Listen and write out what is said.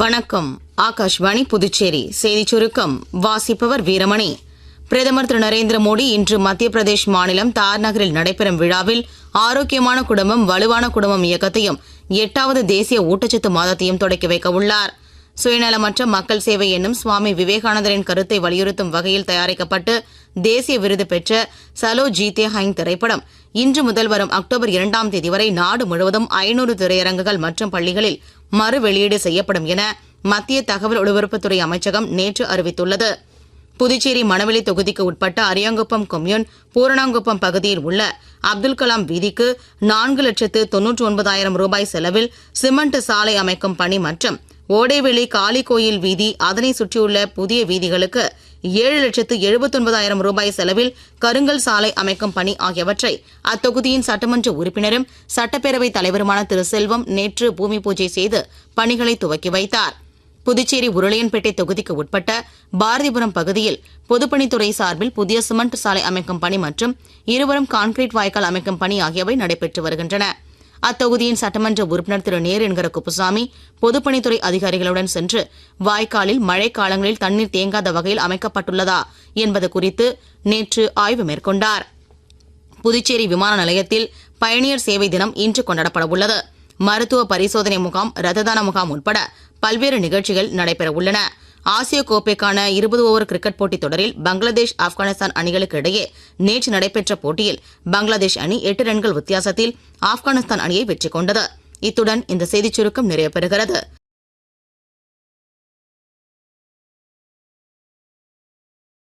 வணக்கம். ஆகாஷ்வாணி புதுச்சேரி செய்திச் சுருக்கம் வாசிப்பவர் வீரமணி. பிரதமர் திரு நரேந்திர மோடி இன்று மத்திய பிரதேஷ் மாநிலம் தார் நகரில் நடைபெறும் விழாவில் ஆரோக்கியமான குடும்பம் வலுவான குடும்பம் இயக்கத்தையும் 8வது தேசிய ஊட்டச்சத்து மாதத்தையும் தொடக்கி வைக்க உள்ளார். சுயநலமற்ற மக்கள் சேவை என்னும் சுவாமி விவேகானந்தரின் கருத்தை வலியுறுத்தும் வகையில் தயாரிக்கப்பட்டு தேசிய விருது பெற்ற சலோ ஜீத்தே ஹைங் திரைப்படம் இன்று முதல் வரும் அக்டோபர் 2ஆம் தேதி வரை நாடு முழுவதும் 500 திரையரங்குகள் மற்றும் பள்ளிகளில் மறு வெளியீடு செய்யப்படும் என மத்திய தகவல் ஒலிபரப்புத்துறை அமைச்சகம் நேற்று அறிவித்துள்ளது. புதுச்சேரி மணவெளி தொகுதிக்கு உட்பட்ட அரியாங்குப்பம் கொம்யூன் பூரணாங்குப்பம் பகுதியில் உள்ள அப்துல் கலாம் வீதிக்கு 4,99,000 ரூபாய் செலவில் சிமெண்ட் சாலை அமைக்கும் பணி மற்றும் ஓடைவெளி காளி கோயில் வீதி அதனை சுற்றியுள்ள புதிய வீதிகளுக்கு 7,79,000 ரூபாய் செலவில் கருங்கல் சாலை அமைக்கும் பணி ஆகியவற்றை அத்தொகுதியின் சட்டமன்ற உறுப்பினரும் சட்டப்பேரவைத் தலைவருமான திரு செல்வம் நேற்று பூமி பூஜை செய்து பணிகளை துவக்கி வைத்தார். புதுச்சேரி உருளையன்பேட்டை தொகுதிக்கு உட்பட்ட பாரதிபுரம் பகுதியில் பொதுப்பணித்துறை சார்பில் புதிய சிமெண்ட் சாலை அமைக்கும் பணி மற்றும் இருவரும் கான்கிரீட் வாய்க்கால் அமைக்கும் பணி ஆகியவை நடைபெற்று வருகின்றன. அத்தொகுதியின் சட்டமன்ற உறுப்பினர் திரு நேர் என்கிற குப்புசாமி பொதுப்பணித்துறை அதிகாரிகளுடன் சென்று வாய்க்காலில் மழை காலங்களில் தண்ணீர் தேங்காத வகையில் அமைக்கப்பட்டுள்ளதா என்பது குறித்து நேற்று ஆய்வு மேற்கொண்டார். புதுச்சேரி விமான நிலையத்தில் பயணியர் சேவை தினம் இன்று கொண்டாடப்பட உள்ளது. மருத்துவ பரிசோதனை முகாம், ரத்ததான முகாம் உட்பட பல்வேறு நிகழ்ச்சிகள் நடைபெற உள்ளன. ஆசிய கோப்பைக்கான 20 ஓவர் கிரிக்கெட் போட்டித் தொடரில் பங்களாதேஷ் ஆப்கானிஸ்தான் அணிகளுக்கு இடையே நேற்று நடைபெற்ற போட்டியில் பங்களாதேஷ் அணி 8 ரன்கள் வித்தியாசத்தில் ஆப்கானிஸ்தான் அணியை வெற்றி கொண்டது. இத்துடன் இந்த செய்திச் சுருக்கம் நிறைவு பெறுகிறது.